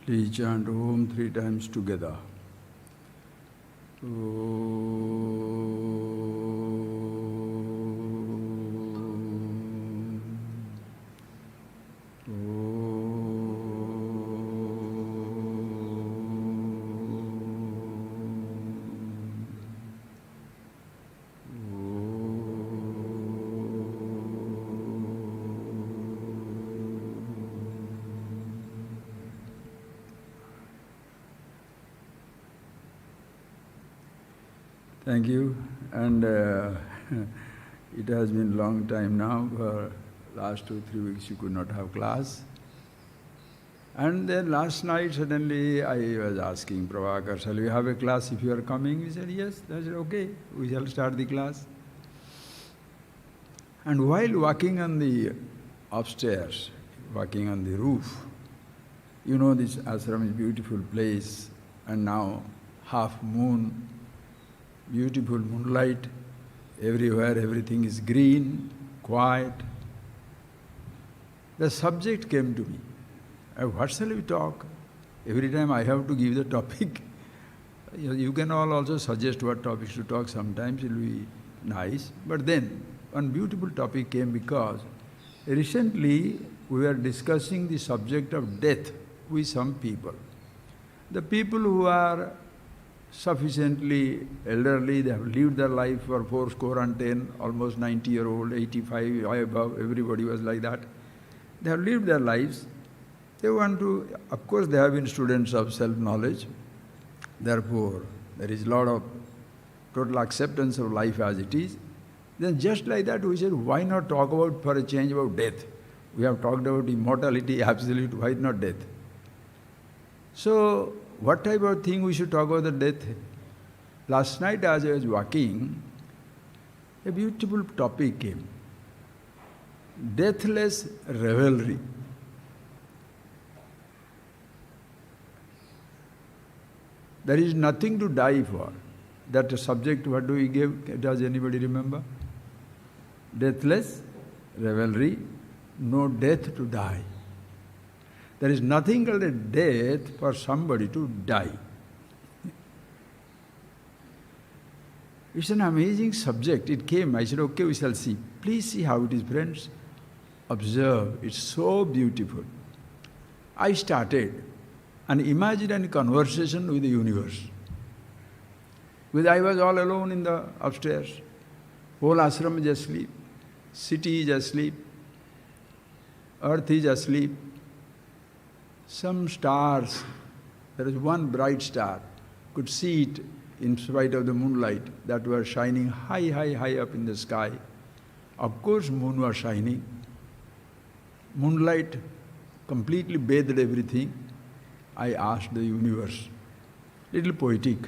Please chant Om 3 times together. Thank you. And it has been a long time now. For last 2-3 weeks you could not have class. And then last night suddenly I was asking Prabhakar, shall we have a class if you are coming? He said, yes. I said, okay, we shall start the class. And while walking on the upstairs, walking on the roof, you know this ashram is a beautiful place, and now half moon, beautiful moonlight, everywhere everything is green, quiet. The subject came to me. What shall we talk? Every time I have to give the topic. You can all also suggest what topics to talk, sometimes it will be nice. But then, one beautiful topic came because recently we were discussing the subject of death with some people. The people who are sufficiently elderly, they have lived their life for 410, almost 90-year-old, 85, above, everybody was like that. They have lived their lives. They want to, of course they have been students of self-knowledge. Therefore, there is a lot of total acceptance of life as it is. Then just like that we said, why not talk about, for a change, about death? We have talked about immortality, absolute, why not death? So, what type of thing we should talk about the death? Last night as I was walking, a beautiful topic came. Deathless Revelry. There is nothing to die for. That subject, what do we give? Does anybody remember? Deathless Revelry, no death to die. There is nothing called a death for somebody to die. It's an amazing subject. It came, I said, okay, we shall see. Please see how it is, friends. Observe, it's so beautiful. I started an imaginary conversation with the universe. Because I was all alone in the upstairs. Whole ashram is asleep. City is asleep. Earth is asleep. Some stars, there is one bright star, could see it in spite of the moonlight that were shining high, high, high up in the sky. Of course moon was shining. Moonlight completely bathed everything. I asked the universe, little poetic,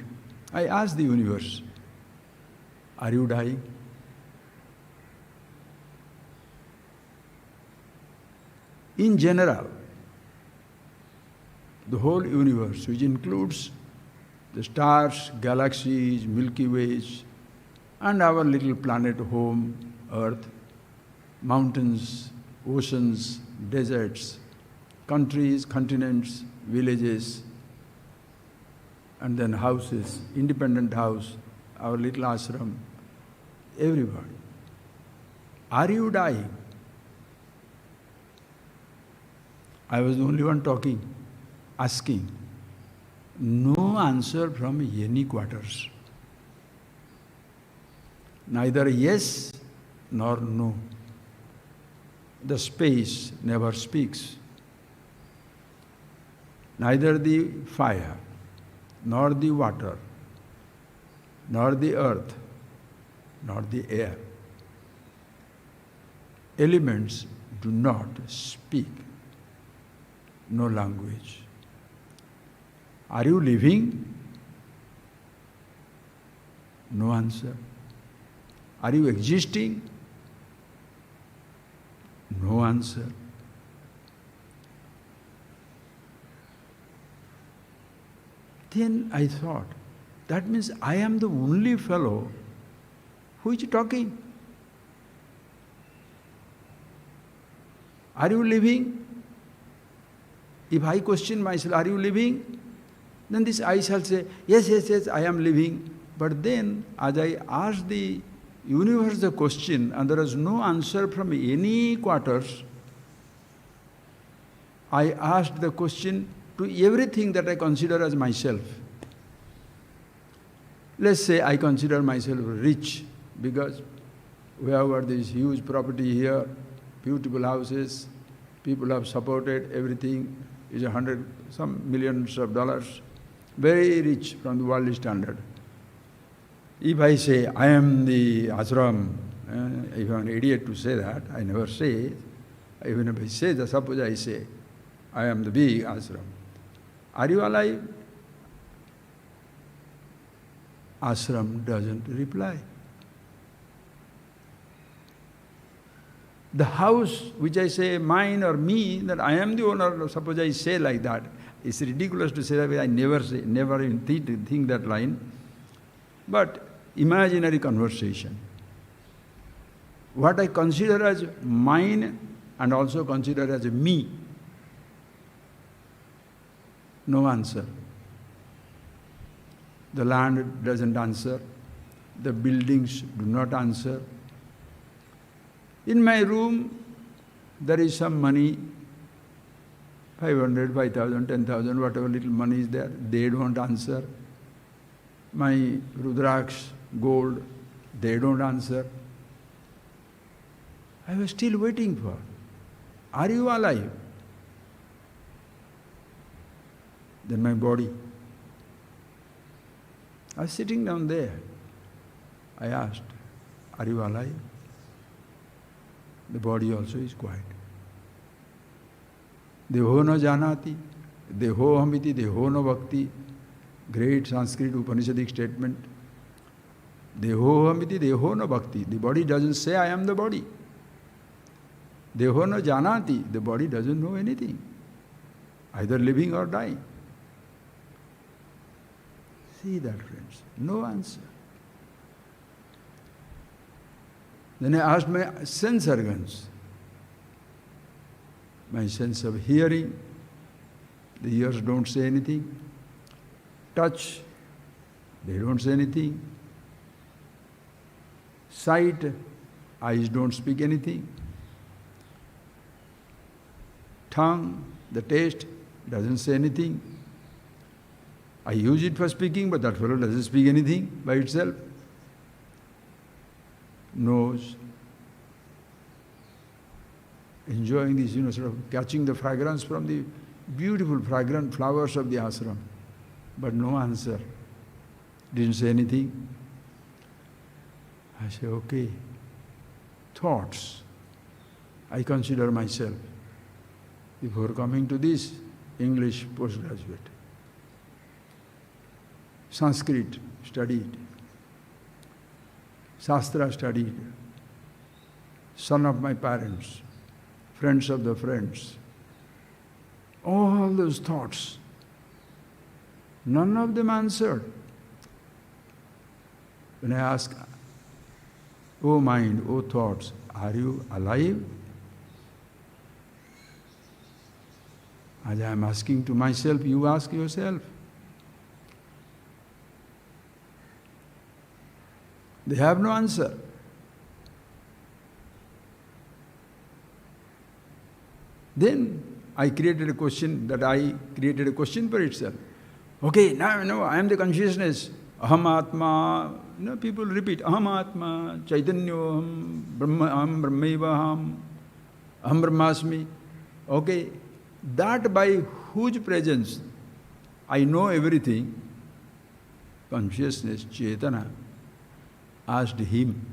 I asked the universe, are you dying? In general, the whole universe, which includes the stars, galaxies, Milky Ways, and our little planet home, Earth, mountains, oceans, deserts, countries, continents, villages, and then houses, independent house, our little ashram, everybody. Are you dying? I was the only one talking, asking. No answer from any quarters. Neither yes nor no. The space never speaks. Neither the fire, nor the water, nor the earth, nor the air. Elements do not speak. No language. Are you living? No answer. Are you existing? No answer. Then I thought, that means I am the only fellow who is talking. Are you living? If I question myself, are you living? Then this I shall say, yes, yes, yes, I am living. But then, as I ask the universe the question, and there is no answer from any quarters, I asked the question to everything that I consider as myself. Let's say I consider myself rich because we have got this huge property here, beautiful houses, people have supported, everything is some millions of dollars, very rich from the worldly standard. If I say, I am the ashram, if I am an idiot to say that, I never say, even if I say that, suppose I say, I am the big ashram. Are you alive? Ashram doesn't reply. The house which I say mine or me, that I am the owner, suppose I say like that, it's ridiculous to say that. I never say, never even think that line. But imaginary conversation. What I consider as mine and also consider as me, no answer. The land doesn't answer. The buildings do not answer. In my room, there is some money, 500, 5,000, 10,000, whatever little money is there, they don't answer. My Rudraksh, gold, they don't answer. I was still waiting for, are you alive? Then my body. I was sitting down there. I asked, are you alive? The body also is quiet. Deho na janati, deho hamiti, deho na bhakti. Great Sanskrit Upanishadic statement. Deho hamiti, deho na bhakti. The body doesn't say, I am the body. Deho na janati, the body doesn't know anything, either living or dying. See that, friends, no answer. Then I asked my sense organs, my sense of hearing, the ears don't say anything, touch, they don't say anything, sight, eyes don't speak anything, tongue, the taste, doesn't say anything. I use it for speaking, but that fellow doesn't speak anything by itself. Nose, enjoying this, sort of catching the fragrance from the beautiful fragrant flowers of the ashram, but no answer. Didn't say anything. I say, okay. Thoughts. I consider myself, before coming to this, English postgraduate. Sanskrit studied, Shastra studied, son of my parents, friends of the friends. All those thoughts, none of them answered. When I ask, O mind, O thoughts, are you alive? As I am asking to myself, you ask yourself. They have no answer. Then I created a question for itself. Okay, now I am the consciousness. Aham Atma. People repeat, Aham Atma, Chaitanya Aham Brahmaiva Aham Brahmasmi. Okay, that by whose presence I know everything, consciousness, Chaitanya, asked him,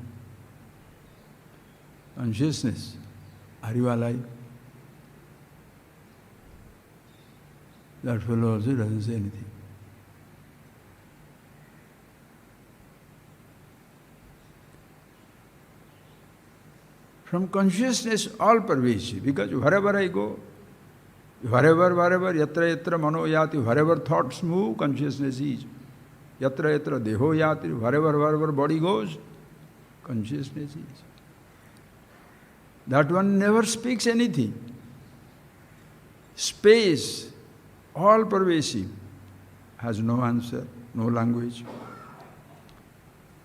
consciousness, are you alive? That fellow also doesn't say anything. From consciousness, all pervasive, because wherever I go, wherever, yatra yatra mano yati, wherever thoughts move, consciousness is. Yatra yatra deho yati, wherever body goes, consciousness is. That one never speaks anything. Space, all pervasive, has no answer, no language.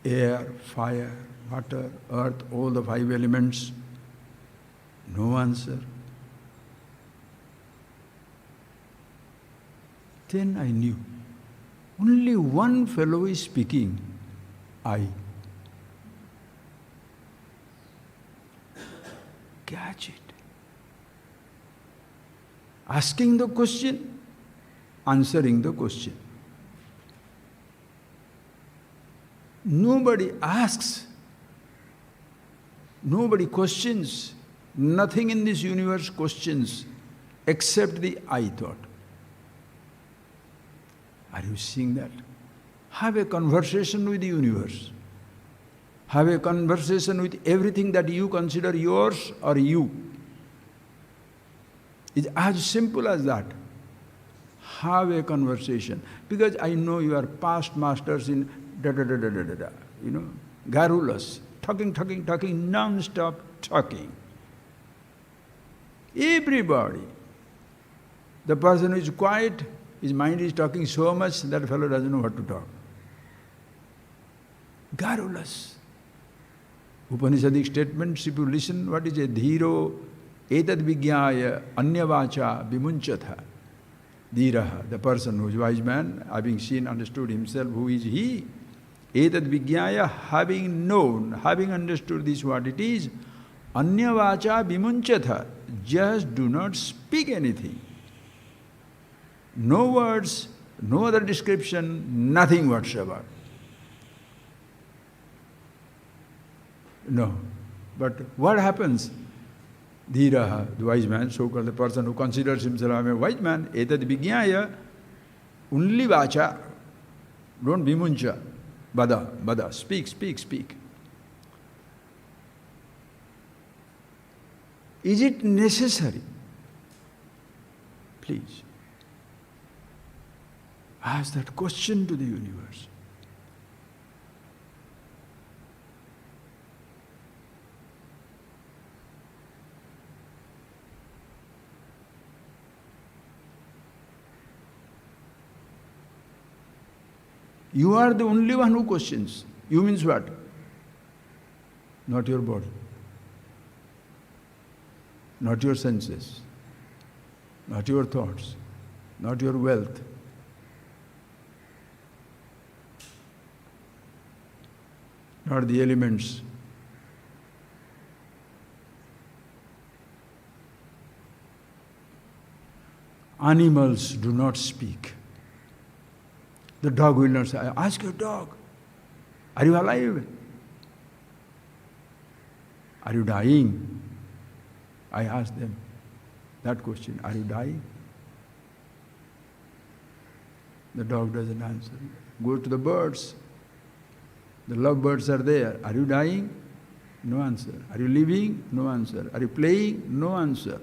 Air, fire, water, earth, all the five elements, no answer. Then I knew, only one fellow is speaking, I. Catch it. Asking the question, answering the question. Nobody asks, nobody questions, nothing in this universe questions except the I thought. Are you seeing that? Have a conversation with the universe. Have a conversation with everything that you consider yours or you. It's as simple as that. Have a conversation. Because I know you are past masters in da-da-da-da-da-da-da, garrulous, talking, non-stop talking. Everybody. The person who is quiet, his mind is talking so much, that fellow doesn't know what to talk. Garrulous. Upanishadic statements, if you listen, what is a dhiro etad vigyaya anyavacha vimunchatha. Dhiraha, the person who is wise man, having seen, understood himself, who is he? Etad vigyaya, having known, having understood this what it is, anyavacha vimunchatha. Just do not speak anything. No words, no other description, nothing whatsoever. No. But what happens? Dhiraha, the wise man, so-called the person who considers himself a wise man, etad vigyaya, only vacha, don't vimuncha, bada, speak. Is it necessary? Please. Ask that question to the universe. You are the only one who questions. You means what? Not your body. Not your senses. Not your thoughts. Not your wealth. Not the elements. Animals do not speak. The dog will not say, ask your dog, are you alive? Are you dying? I ask them that question, are you dying? The dog doesn't answer. Go to the birds. The lovebirds are there. Are you dying? No answer. Are you living? No answer. Are you playing? No answer.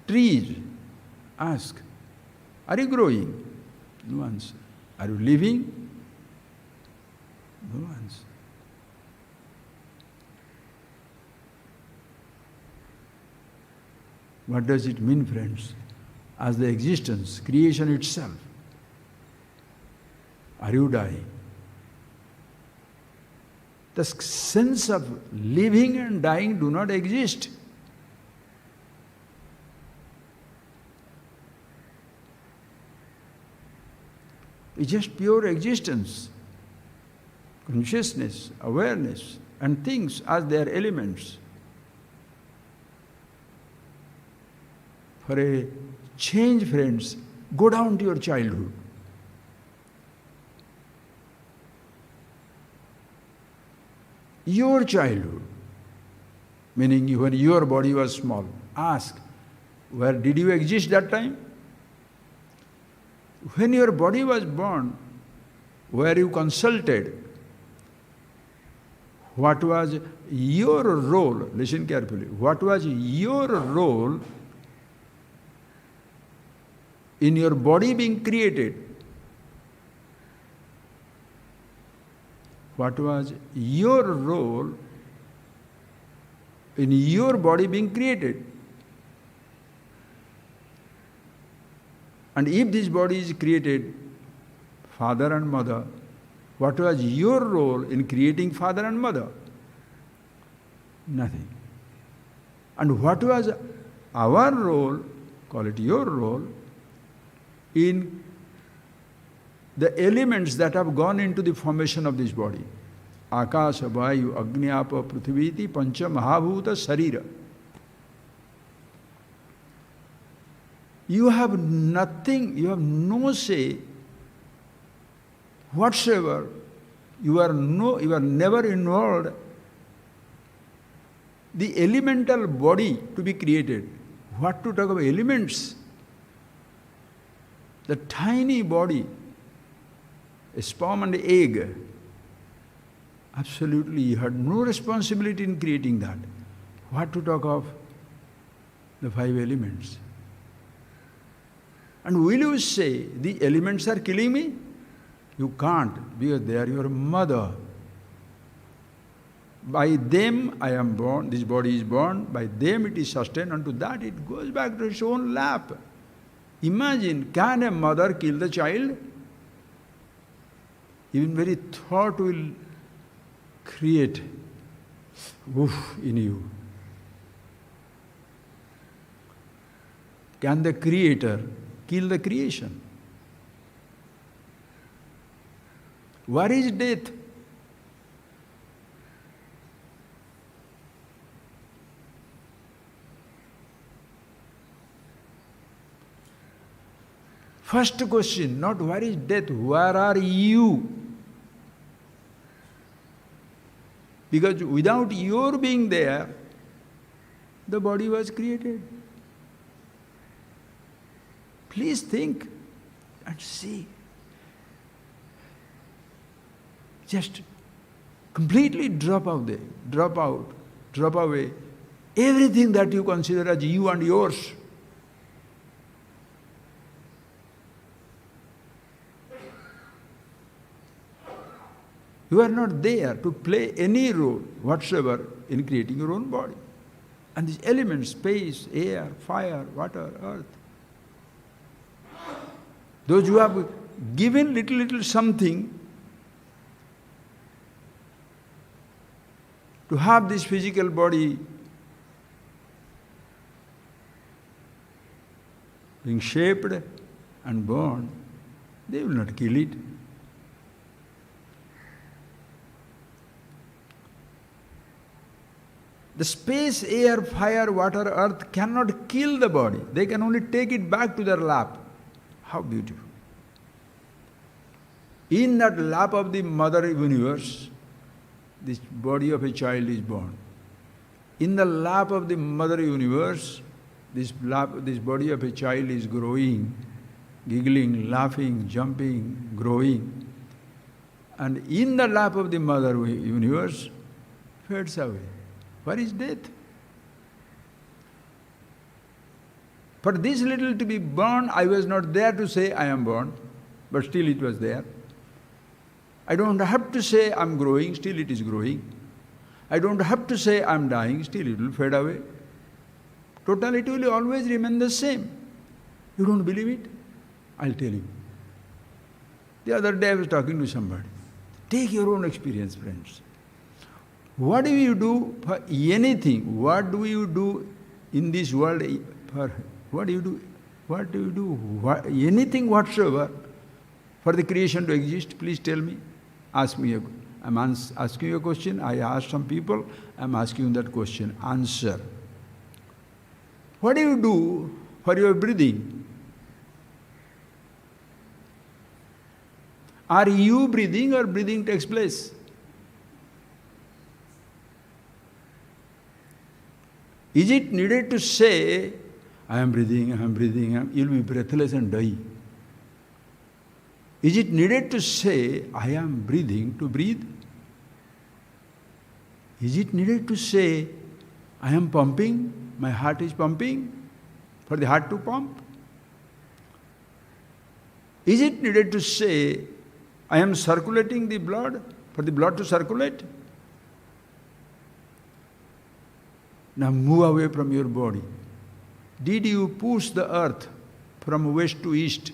Trees. Ask, are you growing? No answer. Are you living? No answer. What does it mean, friends? As the existence, creation itself. Are you dying? The sense of living and dying do not exist. It's just pure existence, consciousness, awareness, and things as their elements. For a change, friends, go down to your childhood. Your childhood, meaning when your body was small, ask, where did you exist that time? When your body was born, were you consulted? What was your role? Listen carefully. What was your role in your body being created? What was your role in your body being created? And if this body is created, father and mother, what was your role in creating father and mother? Nothing. And what was our role, call it your role, in the elements that have gone into the formation of this body? Akasha, Vayu, Agni, Apa, Prithiviti, Pancha, Mahabhuta, Sarira. You have nothing, you have no say whatsoever. You are never involved. The elemental body to be created. What to talk about elements? The tiny body, a sperm and egg. Absolutely, you had no responsibility in creating that. What to talk of the 5 elements? And will you say, the elements are killing me? You can't, because they are your mother. By them I am born, this body is born, by them it is sustained, and to that it goes back to its own lap. Imagine, can a mother kill the child? Even very thought will create woof in you. Can the Creator kill the creation? What is death? First question, not where is death, where are you? Because without your being there, the body was created. Please think and see. Just completely drop away everything that you consider as you and yours. You are not there to play any role whatsoever in creating your own body. And these elements, space, air, fire, water, earth, those who have given little something to have this physical body being shaped and born, they will not kill it. The space, air, fire, water, earth cannot kill the body. They can only take it back to their lap. How beautiful. In that lap of the mother universe, this body of a child is born. In the lap of the mother universe, this body of a child is growing, giggling, laughing, jumping, growing. And in the lap of the mother universe, fades away. Where is death? For this little to be born, I was not there to say I am born, but still it was there. I don't have to say I am growing, still it is growing. I don't have to say I am dying, still it will fade away. Totality will always remain the same. You don't believe it? I'll tell you. The other day I was talking to somebody. Take your own experience, friends. What do you do for anything? What do you do in this world for? What do you do? What do you do? Anything whatsoever for the creation to exist? Please tell me. Ask me. I'm asking you a question. I asked some people. I'm asking you that question. Answer. What do you do for your breathing? Are you breathing or breathing takes place? Is it needed to say, I am breathing, you'll be breathless and die? Is it needed to say, I am breathing, to breathe? Is it needed to say, I am pumping, my heart is pumping, for the heart to pump? Is it needed to say, I am circulating the blood, for the blood to circulate? Now move away from your body. Did you push the earth from west to east?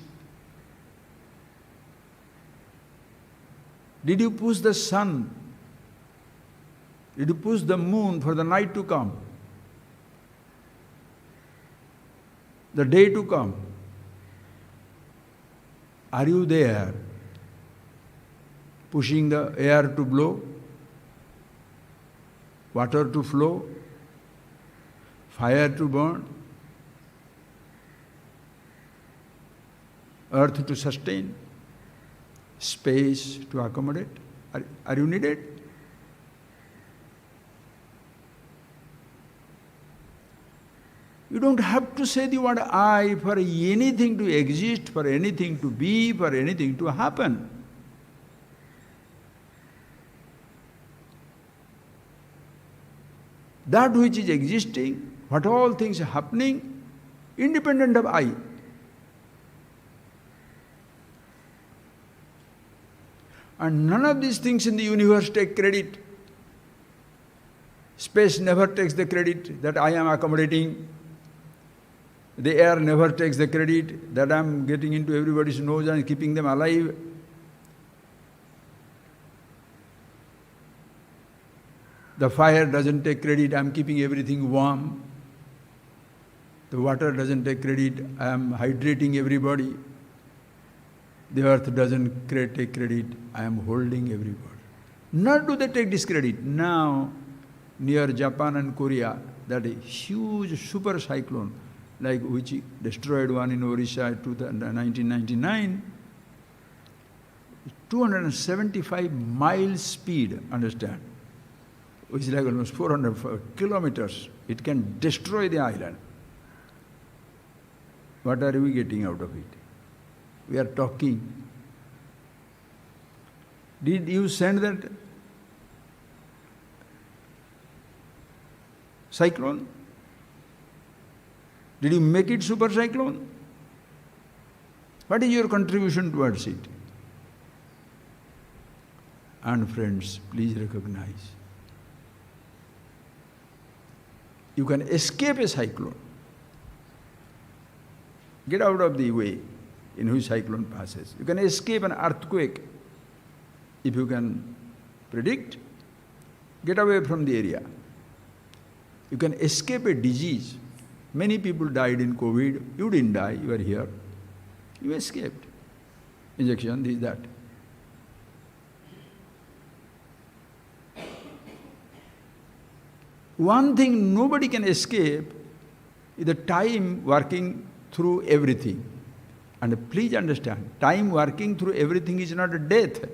Did you push the sun? Did you push the moon for the night to come? The day to come? Are you there? Pushing the air to blow, water to flow, fire to burn, earth to sustain, space to accommodate? Are you needed? You don't have to say the word I for anything to exist, for anything to be, for anything to happen. That which is existing, what all things are happening, independent of I. And none of these things in the universe take credit. Space never takes the credit that I am accommodating. The air never takes the credit that I am getting into everybody's nose and keeping them alive. The fire doesn't take credit, I am keeping everything warm. The water doesn't take credit, I am hydrating everybody. The earth doesn't take credit, I am holding everybody. Nor do they take this credit. Now, near Japan and Korea, that a huge super cyclone, like which destroyed one in Orissa in 1999, 275 miles speed, understand, which is like almost 400 kilometers. It can destroy the island. What are we getting out of it? We are talking. Did you send that cyclone? Did you make it super cyclone? What is your contribution towards it? And friends, please recognize, you can escape a cyclone. Get out of the way in which cyclone passes. You can escape an earthquake if you can predict. Get away from the area. You can escape a disease. Many people died in COVID. You didn't die, you are here. You escaped. Injection, this, that. One thing nobody can escape is the time working through everything. And please understand, time working through everything is not a death.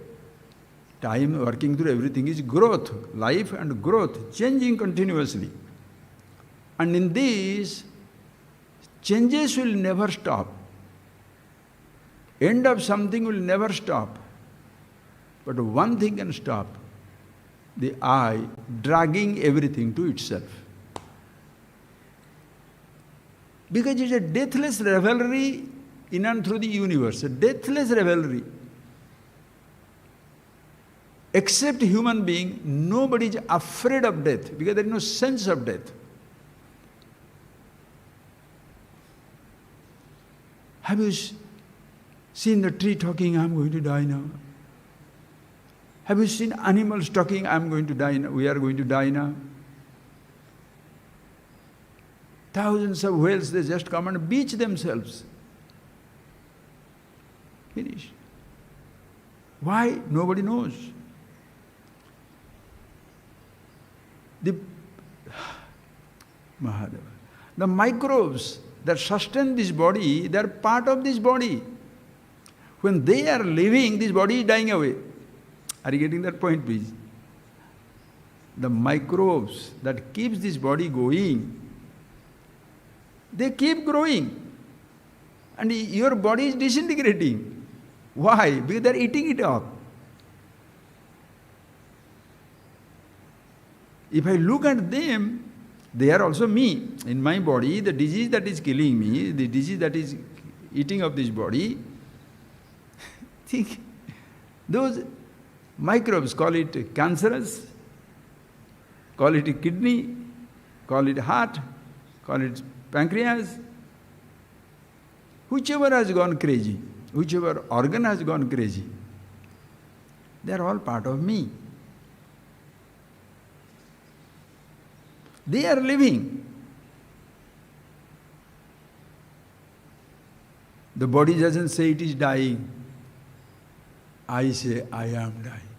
Time working through everything is growth, life and growth, changing continuously. And in this, changes will never stop. End of something will never stop. But one thing can stop, the I dragging everything to itself. Because it's a deathless revelry in and through the universe, a deathless revelry. Except human being, nobody is afraid of death because there is no sense of death. Have you seen the tree talking, I am going to die now? Have you seen animals talking, I am going to die now, we are going to die now? Thousands of whales, they just come and beach themselves. Finish. Why? Nobody knows. The microbes that sustain this body, they are part of this body. When they are living, this body is dying away. Are you getting that point, please? The microbes that keeps this body going, they keep growing. And your body is disintegrating. Why? Because they are eating it up. If I look at them, they are also me. In my body, the disease that is killing me, the disease that is eating up this body, think, those microbes, call it cancerous, call it kidney, call it heart, call it pancreas, whichever has gone crazy, whichever organ has gone crazy, they are all part of me. They are living. The body doesn't say it is dying. I say I am dying.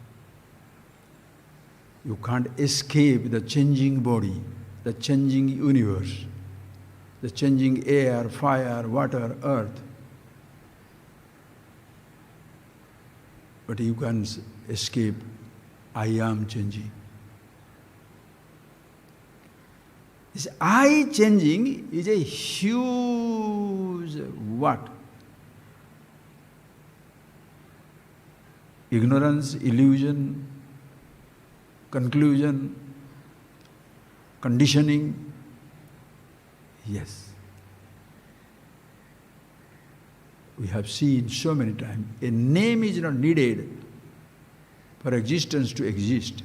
You can't escape the changing body, the changing universe, the changing air, fire, water, earth. But you can escape, I am changing. This I changing is a huge what? Ignorance, illusion, conclusion, conditioning. Yes. We have seen so many times, a name is not needed for existence to exist.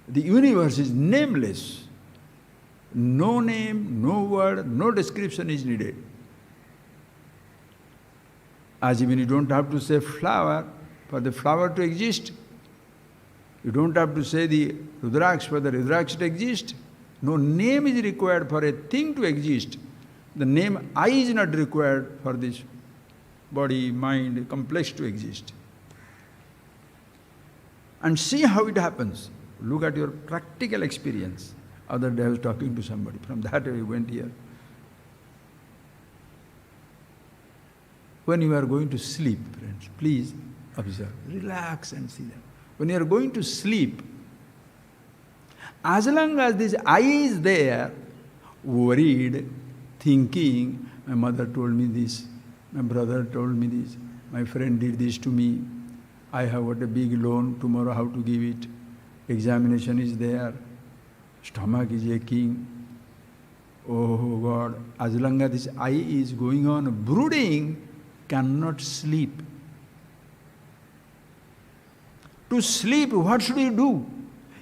The universe is nameless. No name, no word, no description is needed. As even you don't have to say flower for the flower to exist. You don't have to say the Rudraksh for the Rudraksh to exist. No name is required for a thing to exist. The name I is not required for this body, mind, complex to exist. And see how it happens. Look at your practical experience. Other day I was talking to somebody. From that we went here. When you are going to sleep, friends, please observe, relax and see that. When you are going to sleep, as long as this I is there, worried, thinking, my mother told me this, my brother told me this, my friend did this to me, I have got a big loan, tomorrow how to give it, examination is there, stomach is aching, oh God, as long as this I is going on brooding, cannot sleep. To sleep, what should you do?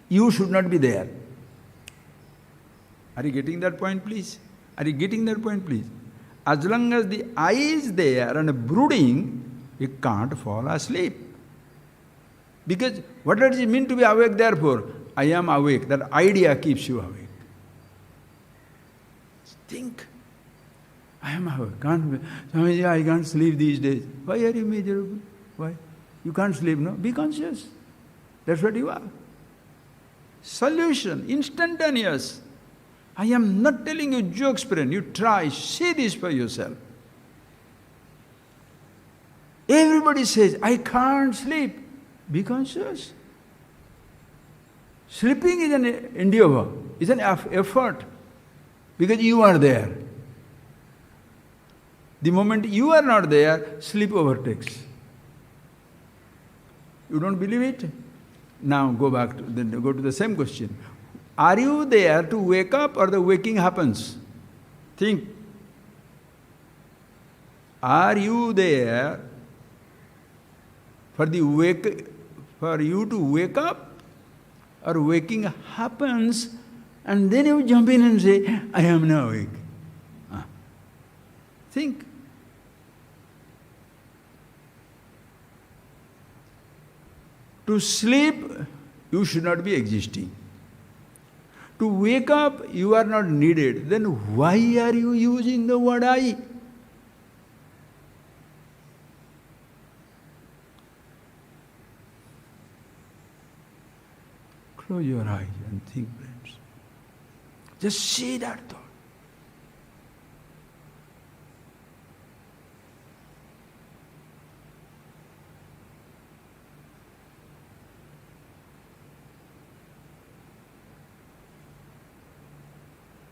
You should not be there. Are you getting that point, please? Are you getting that point, please? As long as the I is there and brooding, you can't fall asleep. Because what does it mean to be awake therefore? I am awake. That idea keeps you awake. Think. I am awake. Swamiji, I can't sleep these days. Why are you miserable? Why? You can't sleep, no? Be conscious. That's what you are. Solution, instantaneous. I am not telling you jokes, friend. You try, see this for yourself. Everybody says, I can't sleep. Be conscious. Sleeping is an endeavor, is an effort, because you are there. The moment you are not there, sleep overtakes. You don't believe it? Now go to the same question. Are you there to wake up or the waking happens? Think. Are you there for you to wake up, or waking happens and then you jump in and say, I am now awake? Think. To sleep, you should not be existing. To wake up, you are not needed. Then why are you using the word I? Close your eyes and think, friends. Just see that thought.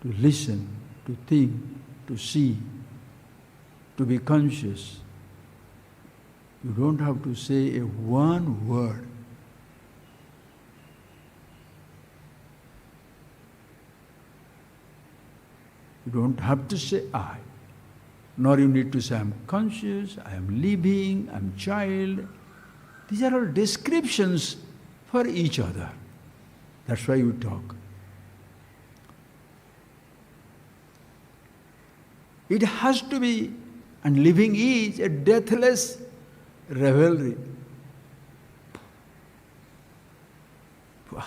To listen, to think, to see, to be conscious. You don't have to say a one word. You don't have to say I, nor you need to say I am conscious, I am living, I am child. These are all descriptions for each other. That's why you talk. It has to be, and living is a deathless revelry. Wow.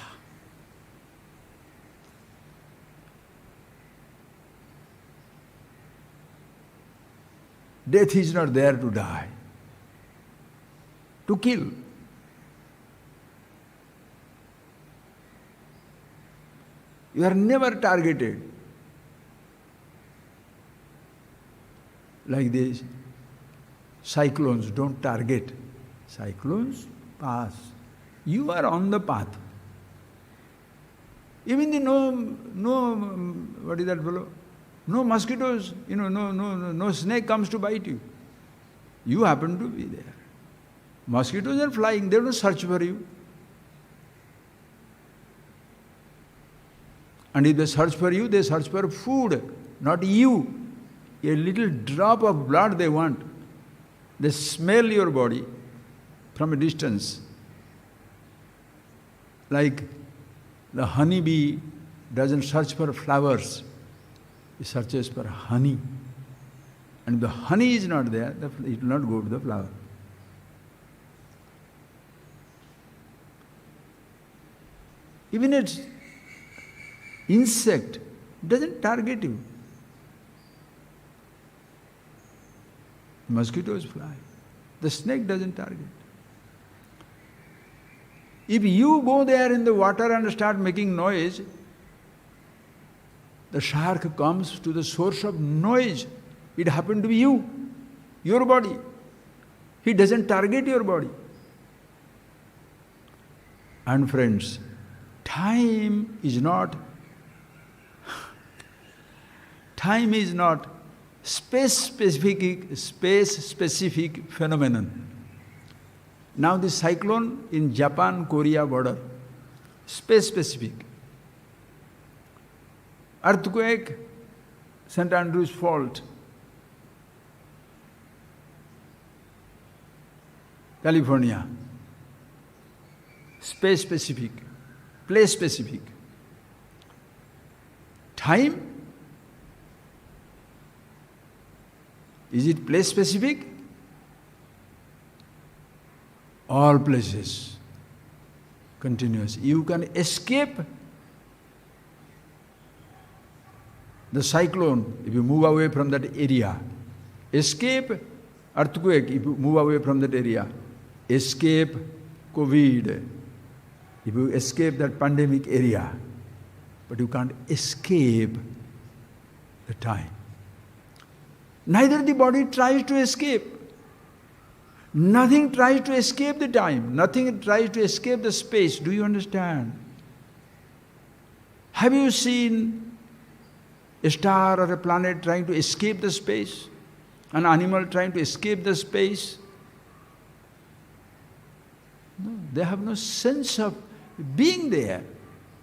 Death is not there to die, to kill. You are never targeted. Like these cyclones don't target. Cyclones pass. You are on the path. Even what is that fellow? No mosquitoes, no snake comes to bite you. You happen to be there. Mosquitoes are flying, they don't search for you. And if they search for you, they search for food, not you. A little drop of blood they want. They smell your body from a distance. Like the honeybee doesn't search for flowers, it searches for honey. And if the honey is not there, it will not go to the flower. Even an insect doesn't target you. Mosquitoes fly. The snake doesn't target. If you go there in the water and start making noise, the shark comes to the source of noise. It happened to be you, your body. He doesn't target your body. And friends, time is not space-specific phenomenon. Now the cyclone in Japan-Korea border, space-specific. Earthquake, St. Andrew's Fault, California, space-specific, place-specific. Time, is it place-specific? All places, continuous. You can escape the cyclone if you move away from that area. Escape earthquake if you move away from that area. Escape COVID if you escape that pandemic area. But you can't escape the time. Neither the body tries to escape. Nothing tries to escape the time. Nothing tries to escape the space. Do you understand? Have you seen a star or a planet trying to escape the space? An animal trying to escape the space? No, they have no sense of being there.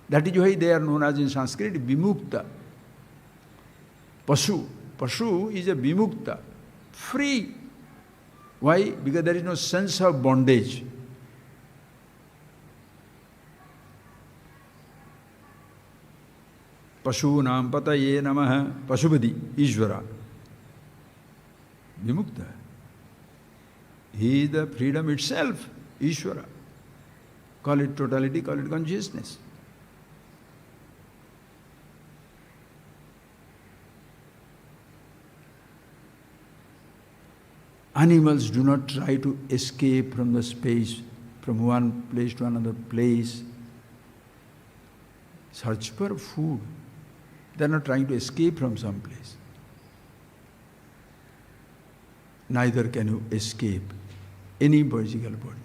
That is why they are known as in Sanskrit vimukta. Pashu. Pashu is a vimukta, free. Why? Because there is no sense of bondage. Pashunam pataye namaha, Pashupati, Ishvara. Vimukta. He is the freedom itself, Ishvara. Call it totality, call it consciousness. Animals do not try to escape from the space, from one place to another place. Search for food. They are not trying to escape from some place. Neither can you escape any physical body.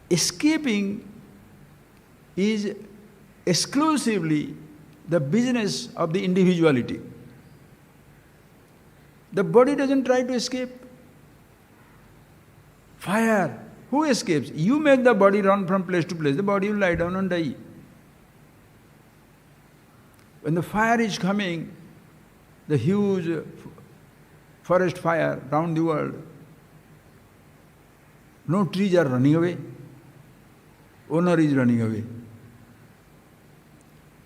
Escaping is exclusively the business of the individuality. The body doesn't try to escape. Fire, who escapes? You make the body run from place to place, the body will lie down and die. When the fire is coming, the huge forest fire round the world, no trees are running away. Owner is running away.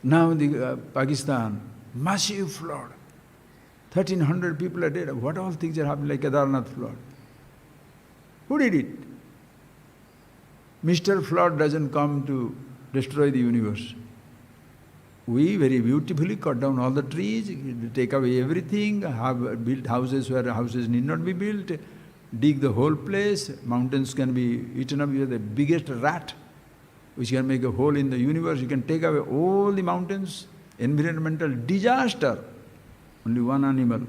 Now the Pakistan, massive flood. 1,300 people are dead. What all things are happening like Kedarnath flood? Who did it? Mr. Flood doesn't come to destroy the universe. We very beautifully cut down all the trees, take away everything, have built houses where houses need not be built, dig the whole place, mountains can be eaten up. You are the biggest rat which can make a hole in the universe. You can take away all the mountains. Environmental disaster. Only one animal,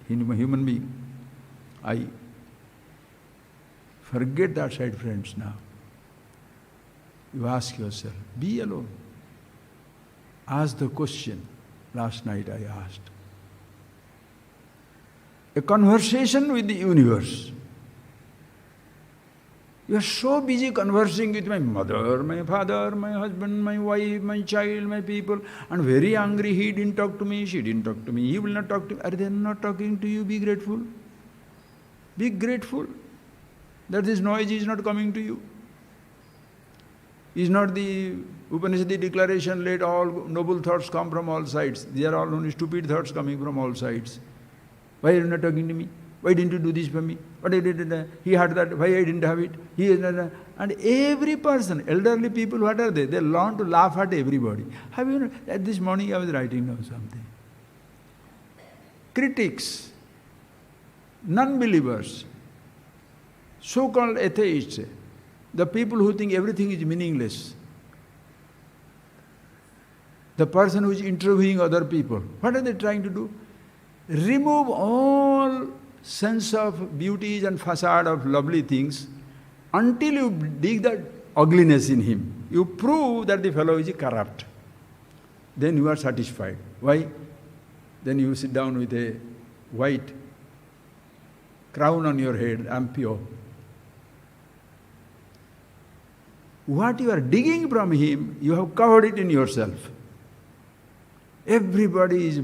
human being. I forget that side, friends, now. You ask yourself, be alone. Ask the question. Last night I asked. A conversation with the universe. You are so busy conversing with my mother, my father, my husband, my wife, my child, my people, and very angry, he didn't talk to me, she didn't talk to me, he will not talk to me. Are they not talking to you? Be grateful. Be grateful that this noise is not coming to you. Is not the Upanishadic declaration, let all noble thoughts come from all sides. These are all only stupid thoughts coming from all sides. Why are you not talking to me? Why didn't you do this for me? What I did, he had that, why I didn't have it? He is not, and every person, elderly people, what are they? They learn to laugh at everybody. Have you, at this morning I was writing down something. Critics, non-believers, so-called atheists, the people who think everything is meaningless, the person who is interviewing other people, what are they trying to do? Remove all sense of beauties and facade of lovely things until you dig that ugliness in him. You prove that the fellow is corrupt. Then you are satisfied. Why? Then you sit down with a white crown on your head, I am pure. What you are digging from him, you have covered it in yourself. Everybody is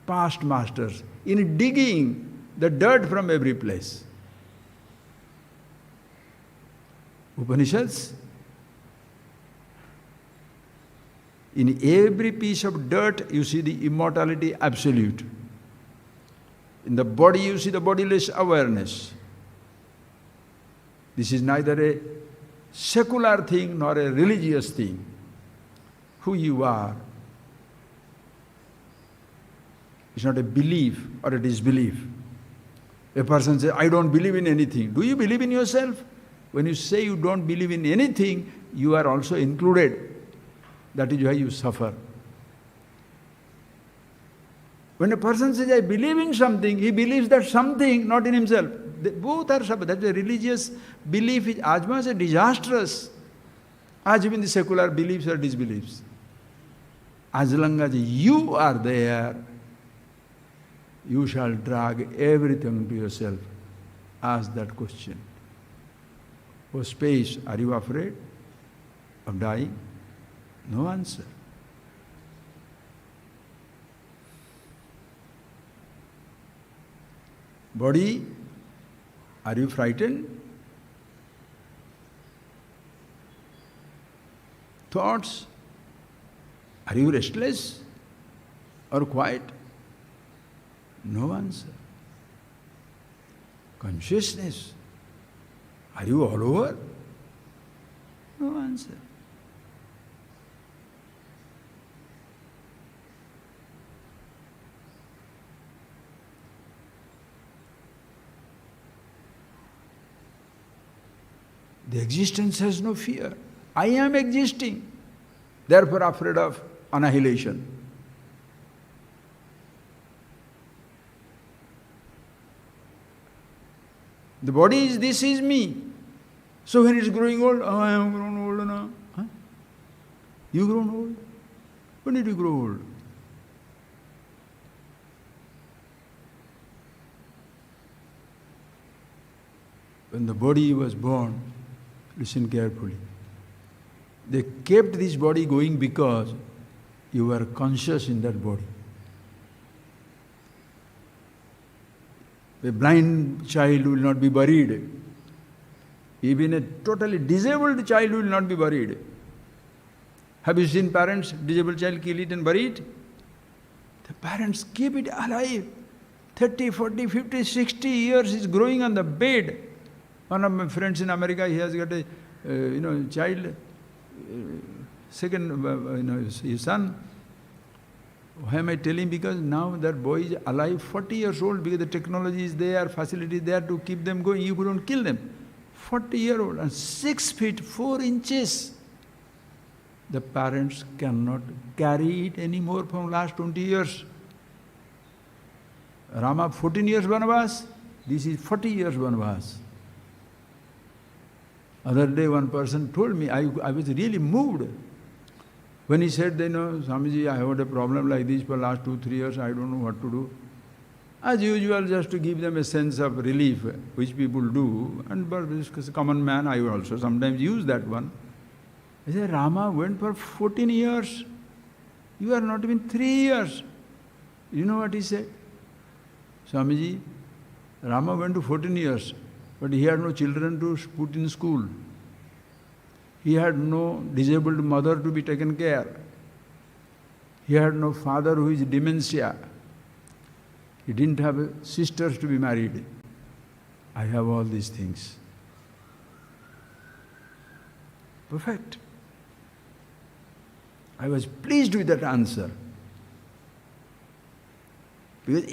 past masters in digging the dirt from every place. Upanishads, in every piece of dirt you see the immortality absolute. In the body you see the bodiless awareness. This is neither a secular thing nor a religious thing. Who you are. It's not a belief or a disbelief. A person says, I don't believe in anything. Do you believe in yourself? When you say you don't believe in anything, you are also included. That is why you suffer. When a person says, I believe in something, he believes that something, not in himself. They both are suffering. That's a religious belief is as much as disastrous as even the secular beliefs or disbeliefs. As long as you are there, you shall drag everything to yourself. Ask that question. Oh space, are you afraid of dying? No answer. Body, are you frightened? Thoughts, are you restless or quiet? No answer. Consciousness, are you all over? No answer. The existence has no fear. I am existing, therefore afraid of annihilation. The body is, this is me. So when it's growing old, oh, I am grown old now. Huh? You grown old? When did you grow old? When the body was born, listen carefully. They kept this body going because you were conscious in that body. A blind child will not be buried. Even a totally disabled child will not be buried. Have you seen parents, disabled child, kill it and bury it? The parents keep it alive. 30, 40, 50, 60 years he's growing on the bed. One of my friends in America, he has got a child, second, his son. Why am I telling? Because now that boy is alive, 40 years old, because the technology is there, facility is there to keep them going. You couldn't kill them. 40-year-old and 6 feet 4 inches. The parents cannot carry it anymore from last 20 years. Rama 14 years Vanavas, this is 40 years Vanavas. Other day one person told me, I was really moved. When he said, Swamiji, I had a problem like this for last 2-3 years, I don't know what to do. As usual, just to give them a sense of relief, which people do, and as a common man, I also sometimes use that one. I said, Rama went for 14 years. You are not even 3 years. You know what he said? Swamiji, Rama went to 14 years, but he had no children to put in school. He had no disabled mother to be taken care. He had no father who is dementia. He didn't have sisters to be married. I have all these things. Perfect. I was pleased with that answer. Because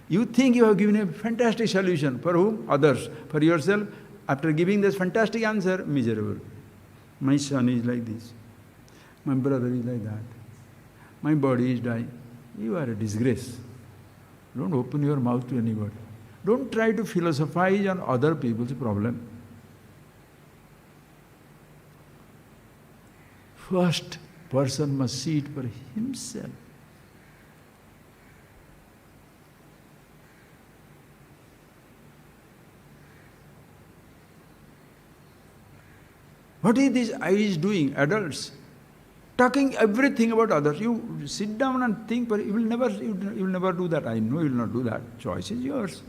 you think you have given a fantastic solution. For whom? Others. For yourself, after giving this fantastic answer, miserable. My son is like this. My brother is like that. My body is dying. You are a disgrace. Don't open your mouth to anybody. Don't try to philosophize on other people's problem. First person must see it for himself. What is this I is doing, adults? Talking everything about others. You sit down and think, but you will never do that. I know you will not do that. Choice is yours.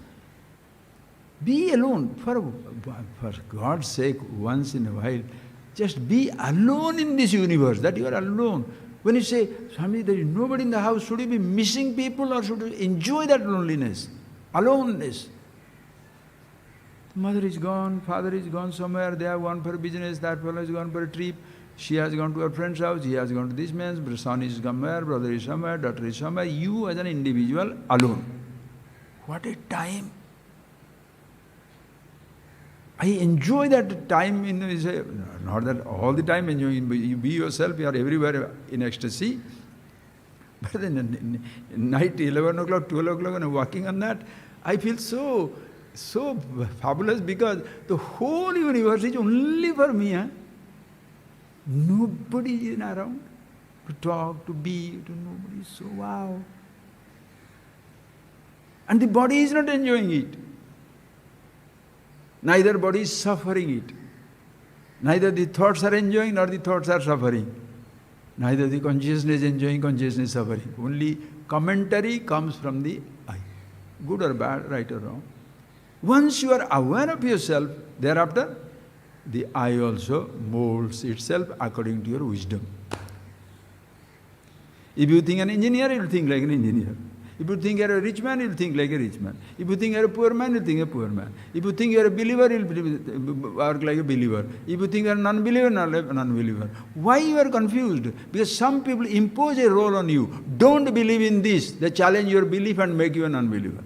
Be alone. For God's sake, once in a while, just be alone in this universe, that you are alone. When you say, Swami, there is nobody in the house, should you be missing people or should you enjoy that loneliness, aloneness? Mother is gone, father is gone somewhere, they have gone for business, that fellow has gone for a trip, she has gone to her friend's house, he has gone to this man's, son is somewhere, brother is somewhere, daughter is somewhere, you as an individual alone. What a time! I enjoy that time, not that all the time enjoying, you be yourself, you are everywhere in ecstasy. But then night, 11 o'clock, 12 o'clock, and walking on that, I feel so fabulous because the whole universe is only for me. Nobody is around to talk, to be, to nobody. So wow. And the body is not enjoying it. Neither body is suffering it. Neither the thoughts are enjoying nor the thoughts are suffering. Neither the consciousness is enjoying, consciousness is suffering. Only commentary comes from the I. Good or bad, right or wrong. Once you are aware of yourself, thereafter, the I also molds itself according to your wisdom. If you think an engineer, you will think like an engineer. If you think you are a rich man, you will think like a rich man. If you think you are a poor man, you will think a poor man. If you think you are a believer, you will work like a believer. If you think you are a non-believer, not like a non-believer. Why you are confused? Because some people impose a role on you. Don't believe in this. They challenge your belief and make you a non-believer.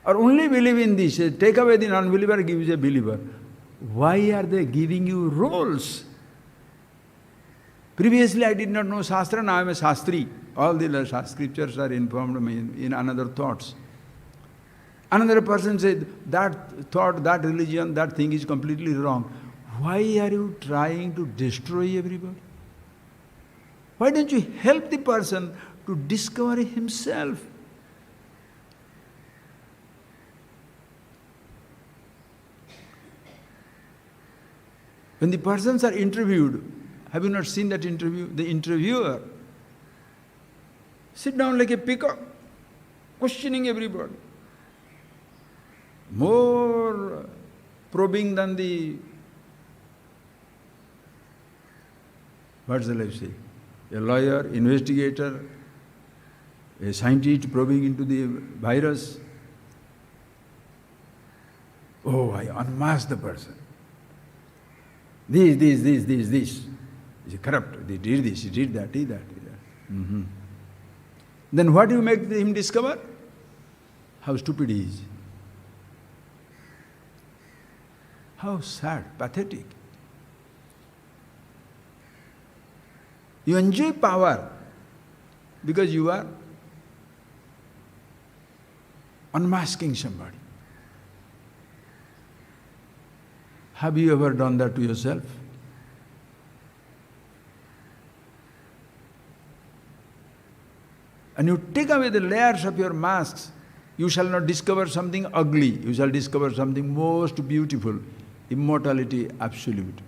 Or only believe in this. Take away the non-believer, give you a believer. Why are they giving you roles? Previously I did not know Shastra, now I am a Shastri. All the scriptures are informed me in another thoughts. Another person said, that thought, that religion, that thing is completely wrong. Why are you trying to destroy everybody? Why don't you help the person to discover himself? When the persons are interviewed, have you not seen that interview? The interviewer sit down like a peacock, questioning everybody. More probing than the, what shall I say, a lawyer, investigator, A scientist probing into the virus. Oh, I unmasked the person. This. He's corrupt. He did this, he did that, he did that. Mm-hmm. Then what do you make him discover? How stupid he is. How sad, pathetic. You enjoy power because you are unmasking somebody. Have you ever done that to yourself? And you take away the layers of your masks, you shall not discover something ugly, you shall discover something most beautiful, immortality absolute.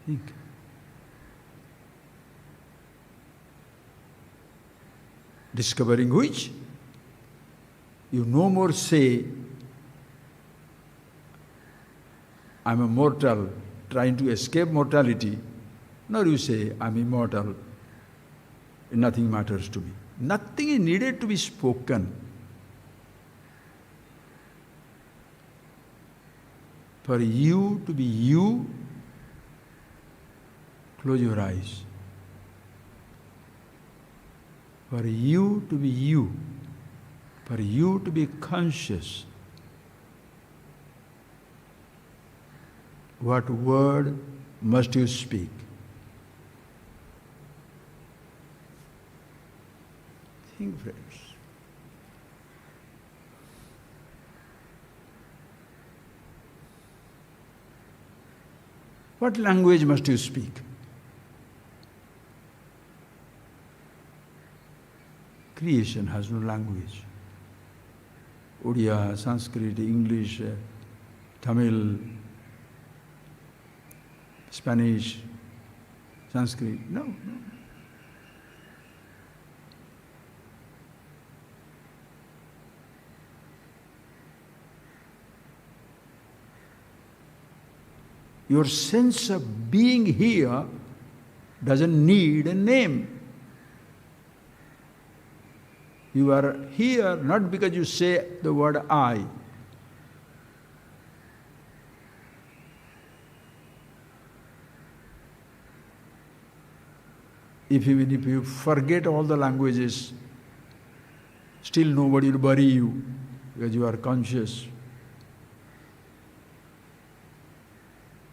Think. Discovering which you no more say, I'm a mortal trying to escape mortality, nor you say, I'm immortal, nothing matters to me. Nothing is needed to be spoken. For you to be you, close your eyes. For you to be you, for you to be conscious, what word must you speak? Think, friends. What language must you speak? Creation has no language. Odia, Sanskrit, English, Tamil, Spanish, Sanskrit, no. Your sense of being here doesn't need a name. You are here not because you say the word I. Even if you forget all the languages, still nobody will bury you because you are conscious.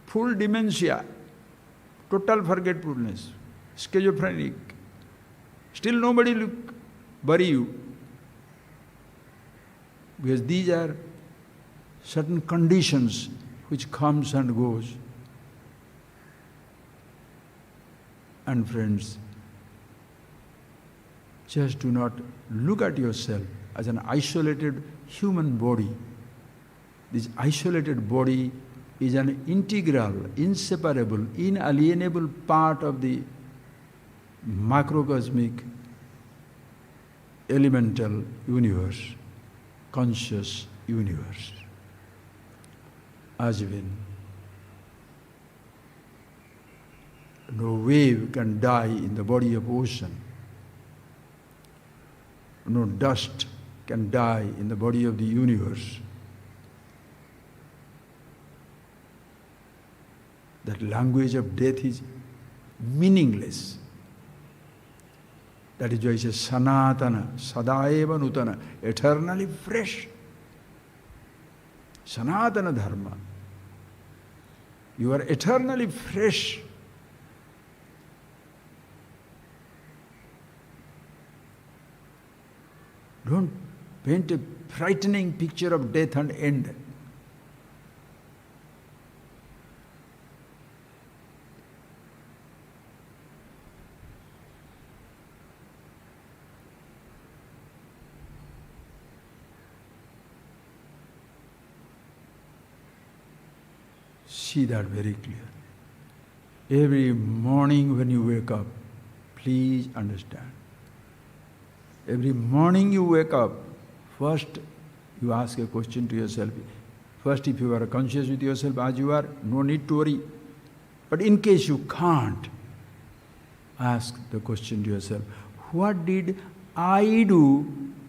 Full dementia, total forgetfulness, schizophrenic. Still nobody will bury you. Because these are certain conditions which comes and goes. And friends, just do not look at yourself as an isolated human body. This isolated body is an integral, inseparable, inalienable part of the macrocosmic, elemental universe, conscious universe. Ajivin. No wave can die in the body of ocean. No dust can die in the body of the universe. That language of death is meaningless. That is why it says Sanatana, Sadaeva Nutana, eternally fresh. Sanatana Dharma. You are eternally fresh. Don't paint a frightening picture of death and end. See that very clear. Every morning when you wake up, please understand. Every morning you wake up, first you ask a question to yourself, First, if you are conscious with yourself as you are, no need to worry. But in case you can't, ask the question to yourself, what did I do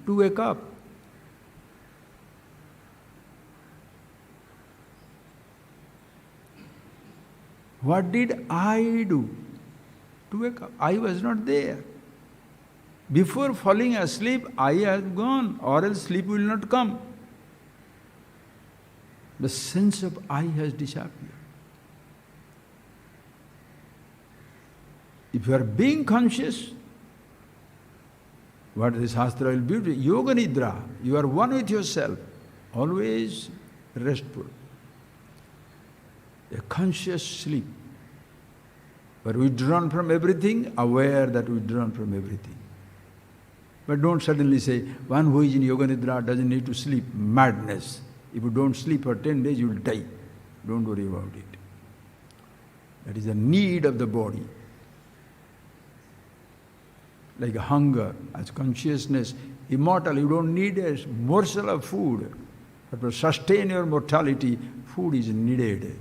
to wake up? What did I do to wake up? I was not there. Before falling asleep, I have gone, or else sleep will not come. The sense of I has disappeared. If you are being conscious, what the Shastra will be, Yoga Nidra, you are one with yourself, always restful. A conscious sleep. You are withdrawn from everything, aware that withdrawn from everything. But don't suddenly say, one who is in Yoga Nidra doesn't need to sleep. Madness. If you don't sleep for 10 days, you will die. Don't worry about it. That is the need of the body. Like hunger, as consciousness, immortal, you don't need a morsel of food. But to sustain your mortality, food is needed.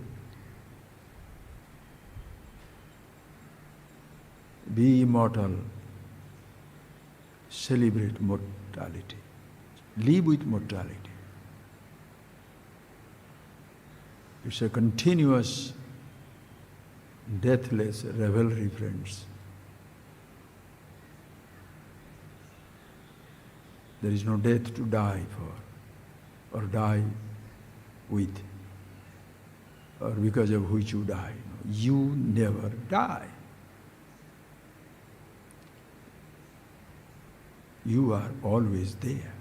Be immortal. Celebrate mortality. Live with mortality. It's a continuous, deathless revelry, friends. There is no death to die for, or die with, or because of which you die. You never die. You are always there.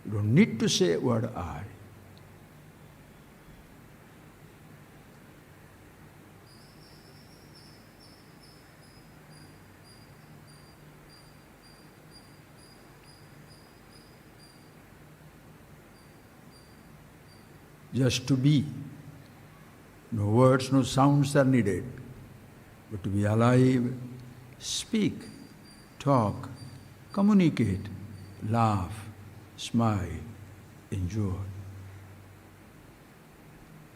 You don't need to say word I. Just to be. No words, no sounds are needed. But to be alive, speak, talk, communicate, laugh, smile, enjoy.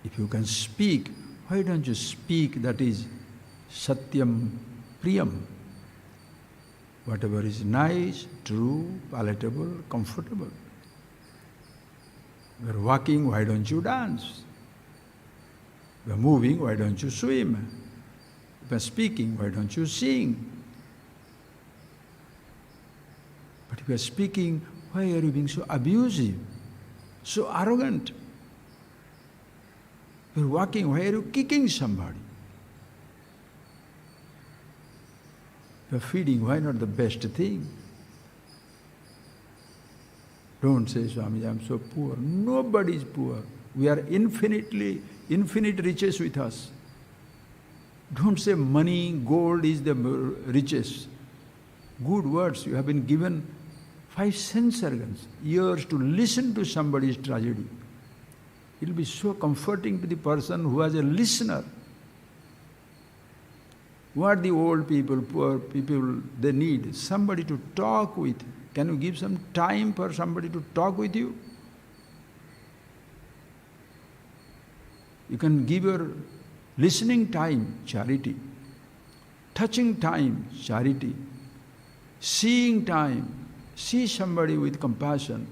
If you can speak, why don't you speak that is Satyam Priyam? Whatever is nice, true, palatable, comfortable. You are walking, why don't you dance? You are moving, why don't you swim? If you are speaking, why don't you sing? But if you are speaking, why are you being so abusive, so arrogant? You are walking, why are you kicking somebody? You are feeding, why not the best thing? Don't say, Swami, I am so poor. Nobody is poor. We are infinite riches with us. Don't say money, gold is the riches. Good words. You have been given 5 sense organs, ears to listen to somebody's tragedy. It will be so comforting to the person who has a listener. What the old people, poor people, they need? Somebody to talk with. Can you give some time for somebody to talk with you? You can give your listening time, charity. Touching time, charity. Seeing time, see somebody with compassion.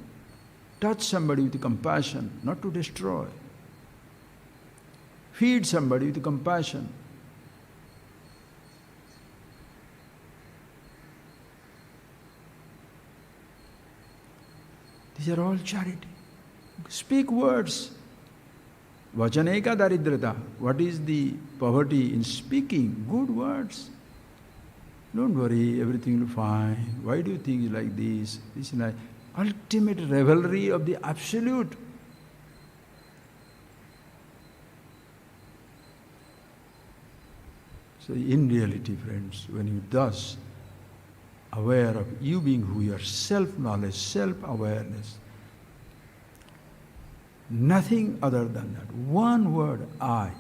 Touch somebody with compassion, not to destroy. Feed somebody with compassion. These are all charity. Speak words. Vachaneka daridrata. What is the poverty in speaking? Good words. Don't worry, everything will be fine. Why do you think like this? This is like ultimate revelry of the Absolute. So in reality, friends, when you thus aware of you being who you are, self-knowledge, self-awareness, nothing other than that. One word, I,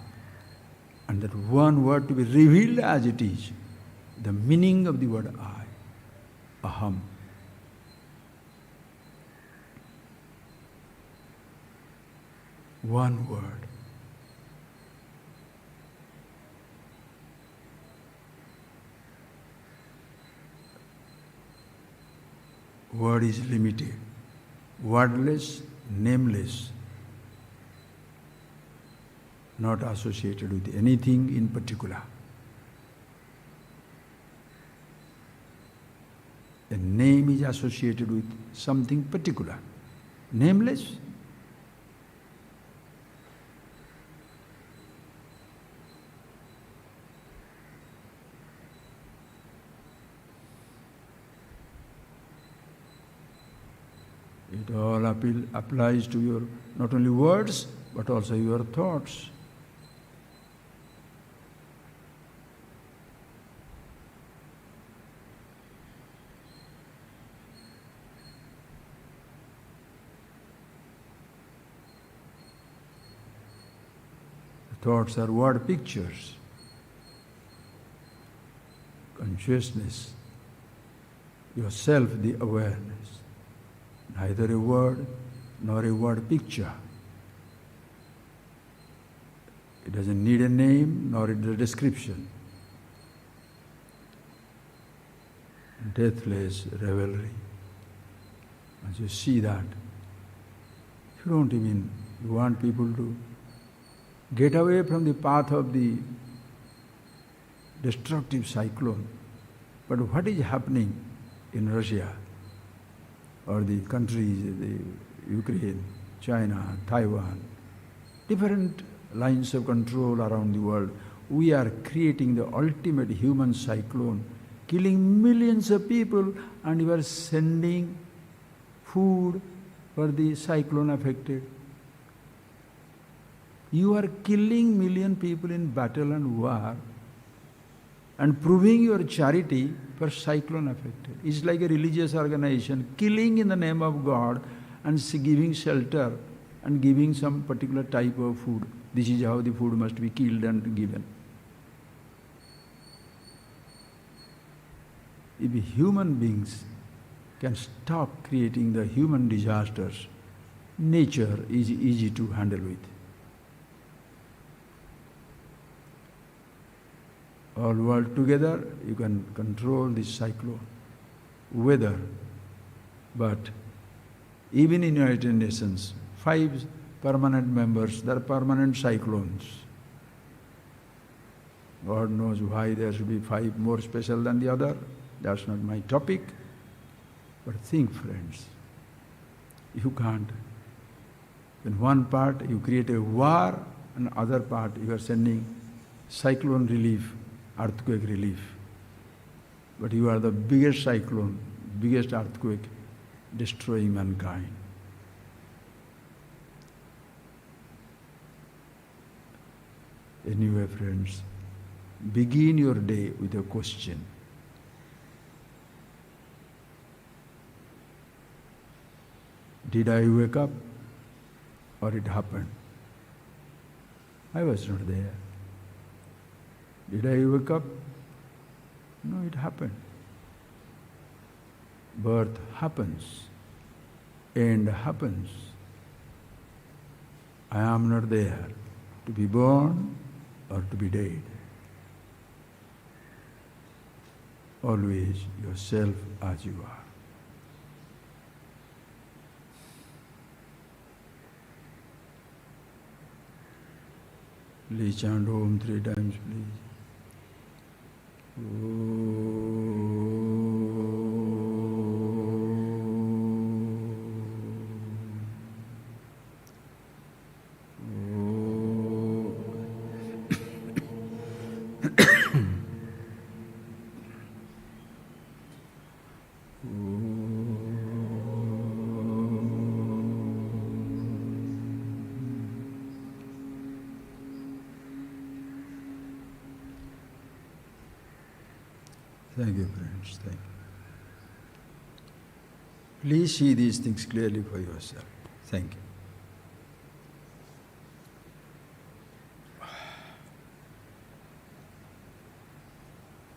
and that one word to be revealed as it is, the meaning of the word I, aham. One word. Word is limited. Wordless, nameless, not associated with anything in particular. A name is associated with something particular. Nameless, it all applies to your not only words but also your thoughts. Thoughts are word pictures. Consciousness, yourself, the awareness. Neither a word nor a word picture. It doesn't need a name nor a description. Deathless revelry. Once you see that, you want people to get away from the path of the destructive cyclone. But what is happening in Russia or the countries, the Ukraine, China, Taiwan, different lines of control around the world, we are creating the ultimate human cyclone, killing millions of people, and you are sending food for the cyclone affected. You are killing million people in battle and war and proving your charity for cyclone affected. It's like a religious organization killing in the name of God and giving shelter and giving some particular type of food. This is how the food must be killed and given. If human beings can stop creating the human disasters, nature is easy to handle with. All world together, you can control this cyclone, weather. But even in United Nations, 5 permanent members, there are permanent cyclones. God knows why there should be 5 more special than the other. That's not my topic. But think, friends, you can't. In one part you create a war, and other part you are sending cyclone relief, earthquake relief. But you are the biggest cyclone, biggest earthquake, destroying mankind. Anyway, friends, begin your day with a question. Did I wake up or it happened? I was not there. Did I wake up? No, it happened. Birth happens. End happens. I am not there to be born or to be dead. Always yourself as you are. Please chant Om 3 times, please. Thank you, friends. Thank you. Please see these things clearly for yourself. Thank you.